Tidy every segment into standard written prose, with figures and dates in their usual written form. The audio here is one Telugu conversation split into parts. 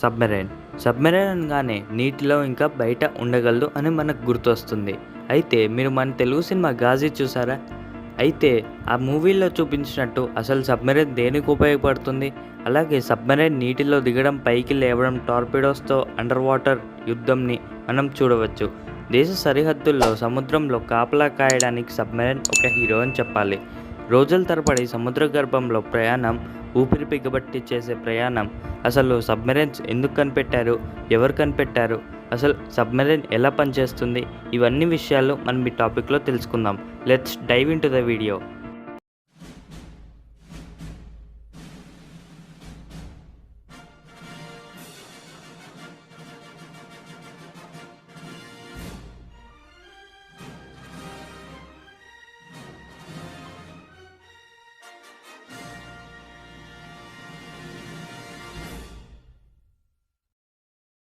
సబ్మెరైన్ అనగానే నీటిలో ఇంకా బయట ఉండగలదు అని మనకు గుర్తొస్తుంది. అయితే మీరు మన తెలుగు సినిమా 'ఘాజీ' చూసారా? అయితే ఆ మూవీలో చూపించినట్టు అసలు సబ్మెరైన్ దేనికి ఉపయోగపడుతుంది? అలాగే సబ్మెరైన్ నీటిలో దిగడం, పైకి లేవడం, టార్పిడోస్తో అండర్ వాటర్ యుద్ధంని మనం చూడవచ్చు. దేశ సరిహద్దుల్లో సముద్రంలో కాపలా కాయడానికి సబ్మెరైన్ ఒక హీరో అని చెప్పాలి. రోజుల తరబడి సముద్ర గర్భంలో ప్రయాణం, ఊపిరి బిగబట్టి చేసే ప్రయాణం. అసలు సబ్మెరైన్స్ ఎందుకు కనిపెట్టారు? ఎవరు కనిపెట్టారు? అసలు సబ్మెరైన్ ఎలా పనిచేస్తుంది? ఇవన్నీ విషయాలు మనం ఈ టాపిక్లో తెలుసుకుందాం. Let's dive into the video.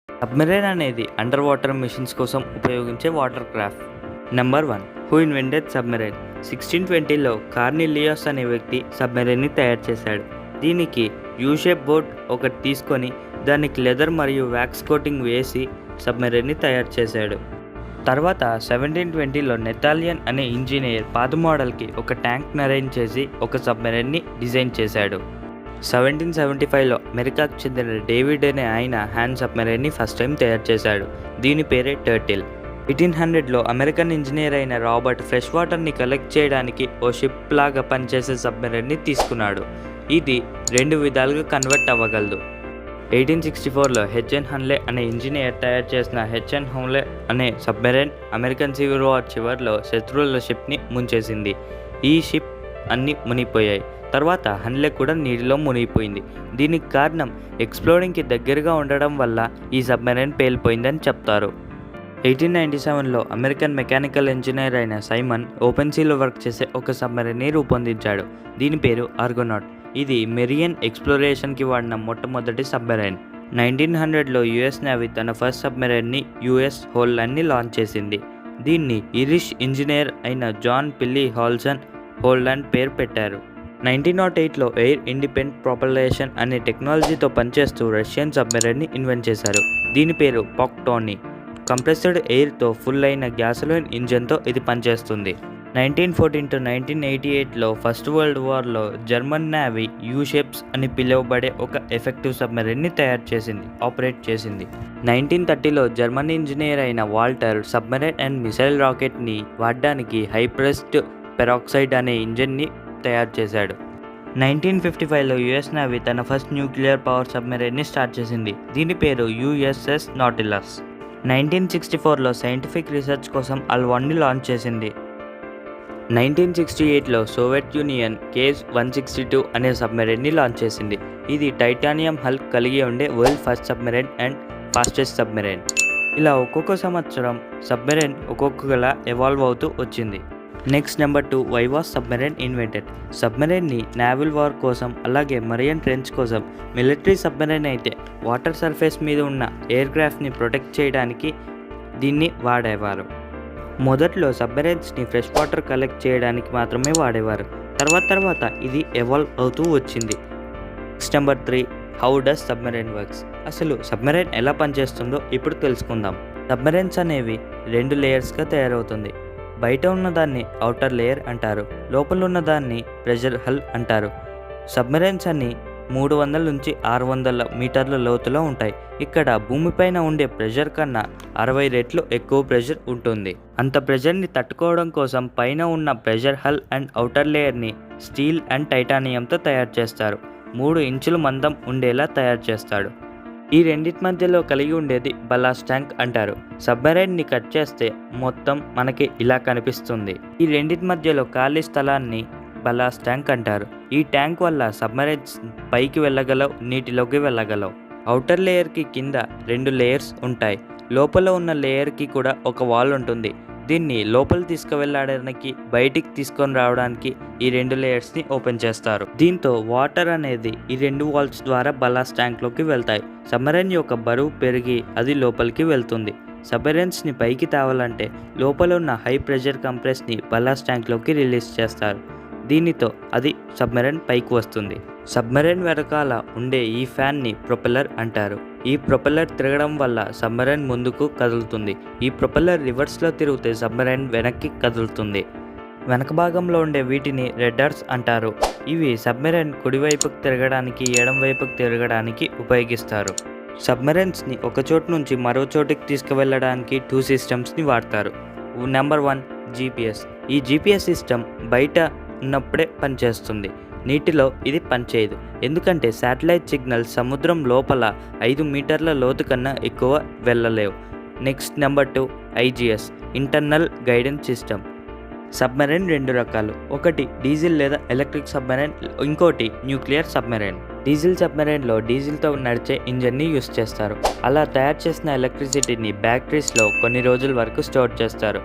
Submarine అనేది అండర్ వాటర్ మిషన్స్ కోసం ఉపయోగించే watercraft. Number 1. Who invented submarine? 1620లో కార్నిలియస్ అనే వ్యక్తి సబ్మెరైన్ని తయారు చేశాడు. దీనికి యూ-షేప్ బోట్ ఒకటి తీసుకొని దానికి లెదర్ మరియు వ్యాక్స్ కోటింగ్ వేసి సబ్మెరైన్ని తయారు చేశాడు. తర్వాత 1720లో నెథాలియన్ అనే ఇంజనీర్ పాత మోడల్కి ఒక ట్యాంక్ అరేంజ్ చేసి ఒక సబ్మెరైన్ని డిజైన్ చేశాడు. 1775లో అమెరికాకు చెందిన డేవిడ్ అనే ఆయన హ్యాండ్ సబ్మెరైన్ని ఫస్ట్ టైం తయారు చేశాడు. దీని పేరే టర్టిల్. 1800లో అమెరికన్ ఇంజనీర్ అయిన రాబర్ట్ ఫ్రెష్ వాటర్ని కలెక్ట్ చేయడానికి ఓ షిప్ లాగా పనిచేసే సబ్మెరైన్ని తీసుకున్నాడు. ఇది 2 విధాలుగా కన్వర్ట్ అవ్వగలదు. 1864లో హెచ్ఎన్ హన్లే అనే ఇంజనీర్ తయారు చేసిన హెచ్ఎన్ హన్లే అనే సబ్మెరైన్ అమెరికన్ సివిల్ వార్ చివరిలో శత్రువుల షిప్ని ముంచేసింది. ఈ షిప్ అన్నీ మునిగిపోయాయి. తర్వాత హన్లే కూడా నీటిలో మునిగిపోయింది. దీనికి కారణం ఎక్స్ప్లోడింగ్కి దగ్గరగా ఉండడం వల్ల ఈ సబ్మెరైన్ పేలిపోయిందని చెప్తారు. 1897లో అమెరికన్ మెకానికల్ ఇంజనీర్ అయిన సైమన్ ఓపెన్ సీలో వర్క్ చేసే ఒక సబ్మెరైన్ని రూపొందించాడు. దీని పేరు ఆర్గోనాట్. ఇది మెరియన్ ఎక్స్ప్లోరేషన్కి వాడిన మొట్టమొదటి సబ్మెరైన్. 1900లో యుఎస్ నేవీ తన ఫస్ట్ సబ్మెరైన్ని యుఎస్ హోల్లాండ్ని లాంచ్ చేసింది. దీన్ని ఇరిష్ ఇంజనీర్ అయిన జాన్ పిల్లీ హాల్సన్ హోల్లాండ్ పేరు పెట్టారు. 1908లో ఎయిర్ ఇండిపెండెంట్ ప్రొపల్షన్ అనే టెక్నాలజీతో పనిచేస్తూ రష్యన్ సబ్మెరైన్ని ఇన్వెంట్ చేశారు. దీని పేరు పాక్టోనీ. కంప్రెస్డ్ ఎయిర్తో ఫుల్ అయిన గ్యాసోలిన్ ఇంజన్తో ఇది పనిచేస్తుంది. 1914 to 1988లో ఫస్ట్ వరల్డ్ వార్లో జర్మన్ నేవీ యూ-షేప్స్ అని పిలువబడే ఒక ఎఫెక్టివ్ సబ్మెరైన్ని ఆపరేట్ చేసింది. 1930లో జర్మన్ ఇంజనీర్ అయిన వాల్టర్ సబ్మెరైన్ అండ్ మిసైల్ రాకెట్ని వాడడానికి హై ప్రెస్డ్ పెరాక్సైడ్ అనే ఇంజన్ని తయారు చేశాడు. 1955లో యుఎస్ నేవీ తన ఫస్ట్ న్యూక్లియర్ పవర్ సబ్మెరైన్ని స్టార్ట్ చేసింది. దీని పేరు యుఎస్ఎస్ నాటిలస్. 1964లో సైంటిఫిక్ రీసెర్చ్ కోసం అల్-1ని లాంచ్ చేసింది. 1968లో సోవియట్ యూనియన్ కేజ్-162 అనే సబ్మెరైన్ని లాంచ్ చేసింది. ఇది టైటానియం హల్ కలిగి ఉండే world first submarine and fastest submarine. ఇలా ఒక్కొక్క సంవత్సరం సబ్మెరైన్ ఒక్కొక్కలా ఎవాల్వ్ అవుతూ వచ్చింది. Next number 2. Why was submarine invented? సబ్మెరైన్ని నేవల్ వార్ కోసం, అలాగే మరియన్ ట్రెంచ్ కోసం, మిలిటరీ సబ్మెరైన్ అయితే వాటర్ సర్ఫేస్ మీద ఉన్న ఎయిర్ క్రాఫ్ట్ని ప్రొటెక్ట్ చేయడానికి దీన్ని వాడేవారు. మొదట్లో సబ్మెరైన్స్ని ఫ్రెష్ వాటర్ కలెక్ట్ చేయడానికి మాత్రమే వాడేవారు. తర్వాత ఇది ఎవాల్వ్ అవుతూ వచ్చింది. Next number 3. How does submarine works? అసలు సబ్మెరైన్ ఎలా పనిచేస్తుందో ఇప్పుడు తెలుసుకుందాం. సబ్మెరైన్స్ అనేవి 2 లేయర్స్గా తయారవుతుంది. బయట ఉన్నదాన్ని ఔటర్ లేయర్ అంటారు, లోపల ఉన్నదాన్ని ప్రెషర్ హల్ అంటారు. సబ్మెరైన్స్ అన్ని 300 నుంచి 600 మీటర్ల లోతులో ఉంటాయి. ఇక్కడ భూమిపైన ఉండే ప్రెషర్ కన్నా 60 రెట్లు ఎక్కువ ప్రెషర్ ఉంటుంది. అంత ప్రెషర్ని తట్టుకోవడం కోసం పైన ఉన్న ప్రెషర్ హల్ అండ్ ఔటర్ లేయర్ని స్టీల్ అండ్ టైటానియంతో తయారు చేస్తారు. 3 ఇంచుల మందం ఉండేలా తయారు చేస్తాడు. ఈ రెండింటి మధ్యలో కలిగి ఉండేది బలాస్ట్ ట్యాంక్ అంటారు. సబ్మెరైన్ని కట్ చేస్తే మొత్తం మనకి ఇలా కనిపిస్తుంది. ఈ రెండింటి మధ్యలో ఖాళీ స్థలాన్ని బలాస్ట్ ట్యాంక్ అంటారు. ఈ ట్యాంక్ వల్ల సబ్మెరైన్స్ పైకి వెళ్ళగలవు, నీటిలోకి వెళ్ళగలవు. ఔటర్ లేయర్కి కింద 2 లేయర్స్ ఉంటాయి. లోపల ఉన్న లేయర్కి కూడా ఒక వాల్ ఉంటుంది. దీన్ని లోపల తీసుకువెళ్ళడానికి, బయటికి తీసుకొని రావడానికి ఈ 2 లేయర్స్ని ఓపెన్ చేస్తారు. దీంతో వాటర్ అనేది ఈ 2 వాల్స్ ద్వారా బలాస్ట్ ట్యాంక్లోకి వెళ్తాయి. సబ్మెరైన్ యొక్క బరువు పెరిగి అది లోపలికి వెళ్తుంది. సబ్మెరైన్స్ని పైకి తేవాలంటే లోపల ఉన్న హై ప్రెషర్ కంప్రెస్ని బలాస్ట్ ట్యాంక్లోకి రిలీజ్ చేస్తారు. దీనితో అది సబ్మెరైన్ పైకి వస్తుంది. సబ్మెరైన్ వెనకాల ఉండే ఈ ఫ్యాన్ని ప్రొపెల్లర్ అంటారు. ఈ ప్రొపెల్లర్ తిరగడం వల్ల సబ్మెరైన్ ముందుకు కదులుతుంది. ఈ ప్రొపెల్లర్ రివర్స్లో తిరిగితే సబ్మెరైన్ వెనక్కి కదులుతుంది. వెనక భాగంలో ఉండే వీటిని రెడ్డార్స్ అంటారు. ఇవి సబ్మెరైన్ కుడివైపుకు తిరగడానికి, ఎడం వైపుకు తిరగడానికి ఉపయోగిస్తారు. సబ్మెరైన్స్ని ఒక చోటు నుంచి మరో చోటుకి తీసుకువెళ్ళడానికి 2 సిస్టమ్స్ని వాడతారు. Number 1 GPS. ఈ GPS సిస్టమ్ బయట ఉన్నప్పుడే పనిచేస్తుంది. నీటిలో ఇది పనిచేయదు, ఎందుకంటే శాటిలైట్ సిగ్నల్ సముద్రం లోపల 5 మీటర్ల లోతు కన్నా ఎక్కువ వెళ్ళలేవు. Next number 2 IGS, internal guidance system. Submarine 2 రకాలు. ఒకటి డీజిల్ లేదా ఎలక్ట్రిక్ సబ్మెరైన్, ఇంకోటి న్యూక్లియర్ సబ్మెరైన్. డీజిల్ సబ్మెరైన్లో డీజిల్తో నడిచే ఇంజన్ని యూస్ చేస్తారు. అలా తయారు చేసిన ఎలక్ట్రిసిటీని బ్యాటరీస్లో కొన్ని రోజుల వరకు స్టోర్ చేస్తారు.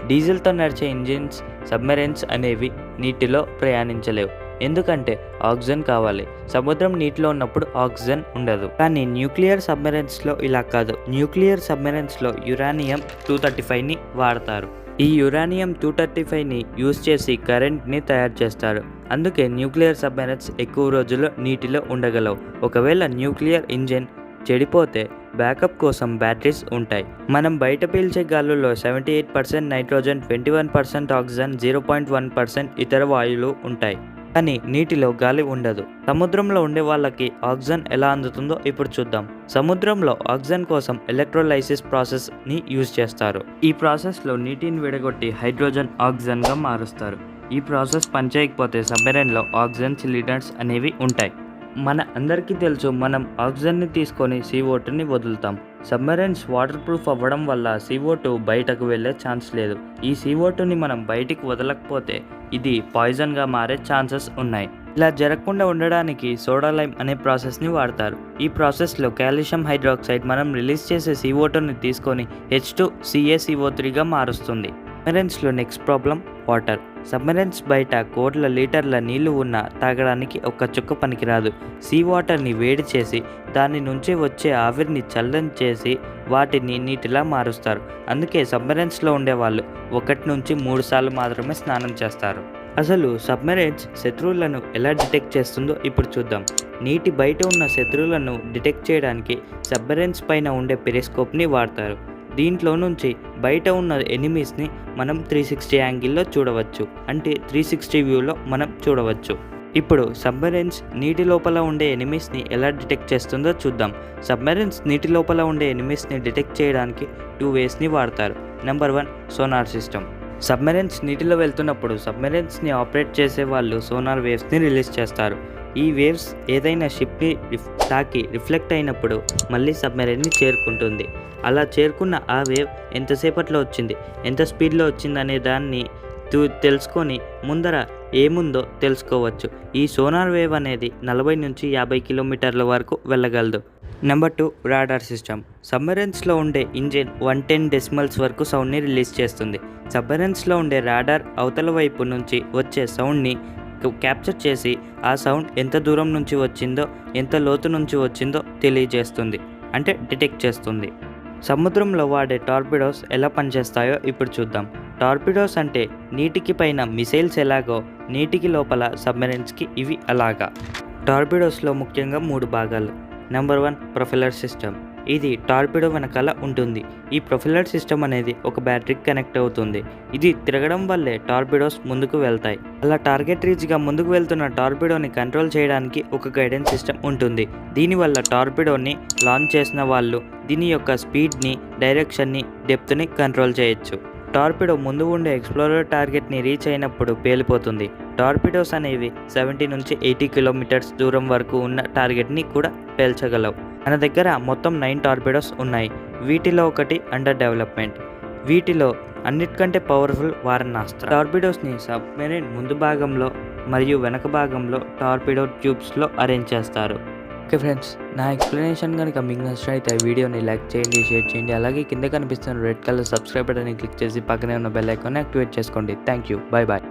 డీజిల్తో నడిచే ఇంజిన్స్ సబ్మెరైన్స్ అనేవి నీటిలో ప్రయాణించలేవు, ఎందుకంటే ఆక్సిజన్ కావాలి. సముద్రం నీటిలో ఉన్నప్పుడు ఆక్సిజన్ ఉండదు. కానీ న్యూక్లియర్ సబ్మెరైన్స్లో ఇలా కాదు. న్యూక్లియర్ సబ్మెరైన్స్లో యురానియం 235ని వాడతారు. ఈ యురానియం 235ని యూజ్ చేసి కరెంట్ని తయారు చేస్తారు. అందుకే న్యూక్లియర్ సబ్మెరైన్స్ ఎక్కువ రోజులు నీటిలో ఉండగలవు. ఒకవేళ న్యూక్లియర్ ఇంజిన్ చెడిపోతే బ్యాకప్ కోసం బ్యాటరీస్ ఉంటాయి. మనం బయట పీల్చే గాలుల్లో 78% నైట్రోజన్, 21% ఆక్సిజన్, 0.1% ఇతర వాయువులు ఉంటాయి. కానీ నీటిలో గాలి ఉండదు. సముద్రంలో ఉండే వాళ్ళకి ఆక్సిజన్ ఎలా అందుతుందో ఇప్పుడు చూద్దాం. సముద్రంలో ఆక్సిజన్ కోసం ఎలక్ట్రోలైసిస్ ప్రాసెస్ని యూజ్ చేస్తారు. ఈ ప్రాసెస్లో నీటిని విడగొట్టి హైడ్రోజన్ ఆక్సిజన్గా మారుస్తారు. ఈ ప్రాసెస్ పనిచేయకపోతే సబ్మెరైన్లో ఆక్సిజన్ సిలిండర్స్ అనేవి ఉంటాయి. మన అందరికీ తెలుసు, మనం ఆక్సిజన్ని తీసుకొని CO2ని వదులుతాం. సబ్మెరైన్స్ వాటర్ ప్రూఫ్ అవ్వడం వల్ల CO2 బయటకు వెళ్ళే ఛాన్స్ లేదు. ఈ CO2ని మనం బయటికి వదలకపోతే ఇది పాయిజన్గా మారే ఛాన్సెస్ ఉన్నాయి. ఇలా జరగకుండా ఉండడానికి సోడా లైమ్ అనే ప్రాసెస్ని వాడతారు. ఈ ప్రాసెస్లో కాల్షియం హైడ్రాక్సైడ్ మనం రిలీజ్ చేసే CO2ని తీసుకొని H2CaCO3గా మారుస్తుంది. సబ్మెరైన్స్లో నెక్స్ట్ ప్రాబ్లం వాటర్. సబ్మెరైన్స్ బయట కోట్ల లీటర్ల నీళ్లు ఉన్నా తాగడానికి ఒక్క చుక్క పనికిరాదు. సీ వాటర్ని వేడి చేసి దాని నుంచి వచ్చే ఆవిరిని చల్లని చేసి వాటిని నీటిలా మారుస్తారు. అందుకే సబ్మెరైన్స్లో ఉండేవాళ్ళు 1 నుంచి 3 సార్లు మాత్రమే స్నానం చేస్తారు. అసలు సబ్మెరైన్స్ శత్రువులను ఎలా డిటెక్ట్ చేస్తుందో ఇప్పుడు చూద్దాం. నీటి బయట ఉన్న శత్రువులను డిటెక్ట్ చేయడానికి సబ్మెరైన్స్ పైన ఉండే పెరిస్కోప్ని వాడతారు. దీంట్లో నుంచి బయట ఉన్న ఎనిమీస్ని మనం 360 యాంగిల్లో చూడవచ్చు, అంటే 360 వ్యూలో మనం చూడవచ్చు. ఇప్పుడు సబ్మెరైన్స్ నీటి లోపల ఉండే ఎనిమీస్ని ఎలా డిటెక్ట్ చేస్తుందో చూద్దాం. సబ్మెరైన్స్ నీటి లోపల ఉండే ఎనిమీస్ని డిటెక్ట్ చేయడానికి 2 వేస్ని వాడతారు. Number 1 sonar system. సబ్మెరైన్స్ నీటిలో వెళ్తున్నప్పుడు సబ్మెరైన్స్ని ఆపరేట్ చేసే వాళ్ళు సోనార్ వేవ్స్ని రిలీజ్ చేస్తారు. ఈ వేవ్స్ ఏదైనా షిప్ని తాకి రిఫ్లెక్ట్ అయినప్పుడు మళ్ళీ సబ్మెరైన్ని చేరుకుంటుంది. అలా చేరుకున్న ఆ వేవ్ ఎంతసేపట్లో వచ్చింది, ఎంత స్పీడ్లో వచ్చింది అనే దాన్ని తెలుసుకొని ముందర ఏముందో తెలుసుకోవచ్చు. ఈ సోనార్ వేవ్ అనేది 40 నుంచి 50 కిలోమీటర్ల వరకు వెళ్ళగలదు. Number 2 radar system. సబ్మెరైన్స్లో ఉండే ఇంజిన్ 110 డెసిమల్స్ వరకు సౌండ్ని రిలీజ్ చేస్తుంది. సబ్మెరైన్స్లో ఉండే రాడార్ అవతల వైపు నుంచి వచ్చే సౌండ్ని క్యాప్చర్ చేసి ఆ సౌండ్ ఎంత దూరం నుంచి వచ్చిందో, ఎంత లోతు నుంచి వచ్చిందో తెలియజేస్తుంది, అంటే డిటెక్ట్ చేస్తుంది. సముద్రంలో వాడే టార్పిడోస్ ఎలా పనిచేస్తాయో ఇప్పుడు చూద్దాం. టార్పిడోస్ అంటే నీటికి పైన మిసైల్స్ ఎలాగో నీటికి లోపల సబ్మెరైన్స్కి ఇవి అలాగా. టార్పిడోస్లో ముఖ్యంగా 3 భాగాలు. Number 1 propeller system. ఇది టార్పిడో వెనకాల ఉంటుంది. ఈ ప్రొపెల్లర్ సిస్టమ్ అనేది ఒక బ్యాటరీకి కనెక్ట్ అవుతుంది. ఇది తిరగడం వల్లే టార్పిడోస్ ముందుకు వెళ్తాయి. అలా టార్గెట్ రీచ్గా ముందుకు వెళ్తున్న టార్పిడోని కంట్రోల్ చేయడానికి ఒక గైడెన్స్ సిస్టమ్ ఉంటుంది. దీనివల్ల టార్పిడోని లాంచ్ చేసిన వాళ్ళు దీని యొక్క స్పీడ్ని, డైరెక్షన్ని, డెప్త్ని కంట్రోల్ చేయొచ్చు. టార్పిడో ముందు ఉండే ఎక్స్ప్లోరర్ టార్గెట్ని రీచ్ అయినప్పుడు పేలిపోతుంది. టార్పిడోస్ అనేవి 70 నుంచి 80 కిలోమీటర్స్ దూరం వరకు ఉన్న టార్గెట్ని కూడా పేల్చగలవు. మన దగ్గర మొత్తం 9 టార్పిడోస్ ఉన్నాయి. వీటిలో ఒకటి అండర్ డెవలప్మెంట్. వీటిలో అన్నిటికంటే పవర్ఫుల్ వారణాస్త్ర. టార్పిడోస్ని సబ్మెరైన్ ముందు భాగంలో మరియు వెనక భాగంలో టార్పిడో ట్యూబ్స్లో అరేంజ్ చేస్తారు. ఓకే ఫ్రెండ్స్, నా ఎక్స్ప్లెనేషన్ కనుక మీకు నచ్చినట్లయితే వీడియోని లైక్ చేయండి, షేర్ చేయండి. అలాగే కింద కనిపిస్తున్న రెడ్ కలర్ సబ్స్క్రైబ్ బటన్ని క్లిక్ చేసి పక్కనే ఉన్న బెల్ ఐకాన్ని యాక్టివేట్ చేసుకోండి. Thank you. Bye bye.